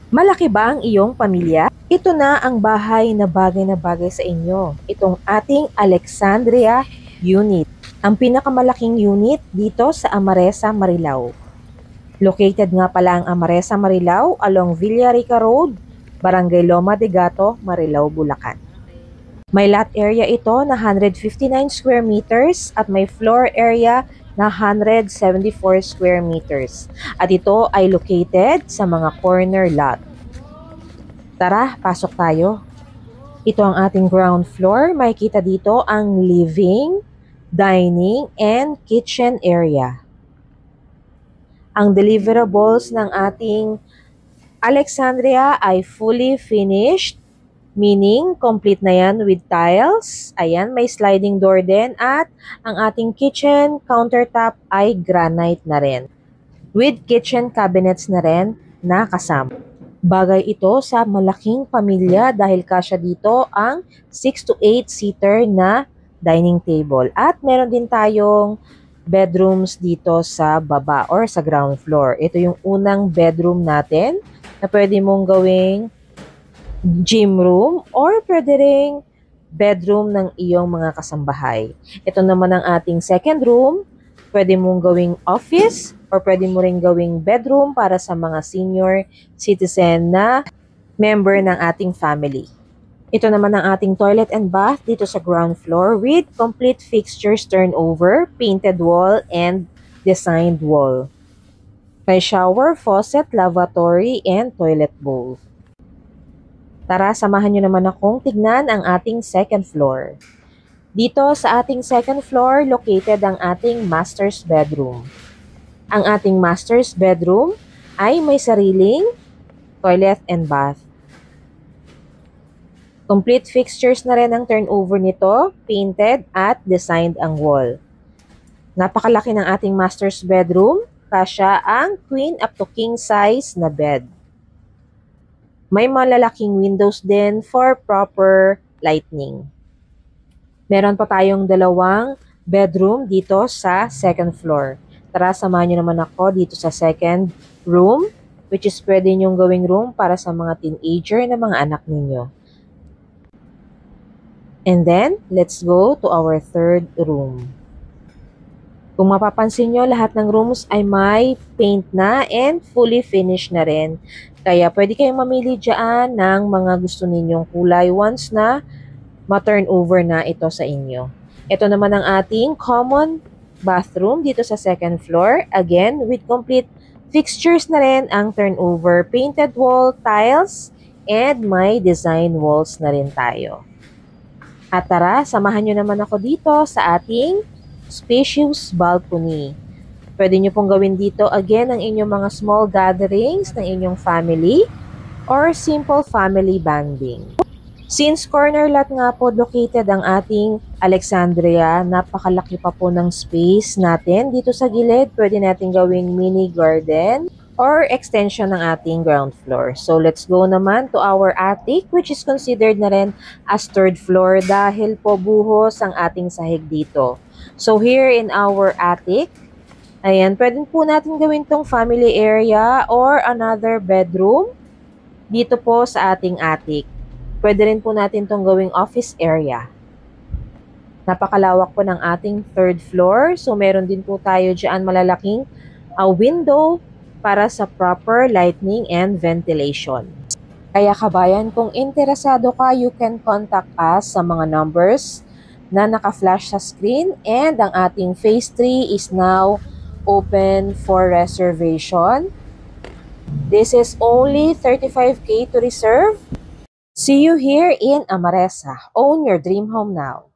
Malaki ba ang iyong pamilya? Ito na ang bahay na bagay sa inyo. Itong ating Alexandria Unit. Ang pinakamalaking unit dito sa Amaresa, Marilao. Located nga pala ang Amaresa, Marilao along Villarica Road, Barangay Loma de Gato, Marilao, Bulacan. May lot area ito na 159 square meters at may floor area na 174 square meters. At ito ay located sa mga corner lot. Tara, pasok tayo. Ito ang ating ground floor. Makikita dito ang living, dining, and kitchen area. Ang deliverables ng ating Alexandria ay fully finished, meaning complete na yan with tiles. Ayan, may sliding door din at ang ating kitchen countertop ay granite na rin. With kitchen cabinets na rin na kasama. Bagay ito sa malaking pamilya dahil kasya dito ang 6 to 8 seater na dining table. At meron din tayong bedrooms dito sa baba or sa ground floor. Ito yung unang bedroom natin na pwede mong gawing gym room or pwede ring bedroom ng iyong mga kasambahay. Ito naman ang ating second room. Pwede mong gawing office or pwede mo ring gawing bedroom para sa mga senior citizen na member ng ating family. Ito naman ang ating toilet and bath dito sa ground floor with complete fixtures turnover, painted wall, and designed wall. May shower, faucet, lavatory, and toilet bowl. Tara, samahan nyo naman akong tignan ang ating second floor. Dito sa ating second floor, located ang ating master's bedroom. Ang ating master's bedroom ay may sariling toilet and bath. Complete fixtures na rin ang turnover nito, painted at designed ang wall. Napakalaki ng ating master's bedroom, kasya ang queen up to king size na bed. May malalaking windows din for proper lighting. Meron pa tayong dalawang bedroom dito sa second floor. Tara, samahan nyo naman ako dito sa second room, which is pwede nyong gawing room para sa mga teenager na mga anak ninyo. And then, let's go to our third room. Kung mapapansin nyo, lahat ng rooms ay may paint na and fully finished na rin. Kaya pwede kayong mamili dyan ng mga gusto ninyong kulay once na ma-turn over na ito sa inyo. Ito naman ang ating common bathroom dito sa second floor. Again, with complete fixtures na rin ang turnover, painted wall, tiles, and may design walls na rin tayo. At tara, samahan nyo naman ako dito sa ating spacious balcony. Pwede nyo pong gawin dito again ang inyong mga small gatherings ng inyong family or simple family bonding. Since corner lot nga po located ang ating Alexandria, napakalaki pa po ng space natin. Dito sa gilid, pwede natin gawing mini garden or extension ng ating ground floor. So let's go naman to our attic, which is considered na rin as third floor dahil po buhos ang ating sahig dito. So here in our attic, ayan, pwede po natin gawin tong family area or another bedroom dito po sa ating attic. Pwede rin po natin itong gawing office area. Napakalawak po ng ating third floor. So, meron din po tayo dyan malalaking window para sa proper lighting and ventilation. Kaya kabayan, kung interesado ka, you can contact us sa mga numbers na naka-flash sa screen. And ang ating phase 3 is now open for reservation. This is only 35K to reserve. See you here in Amaresa. Own your dream home now.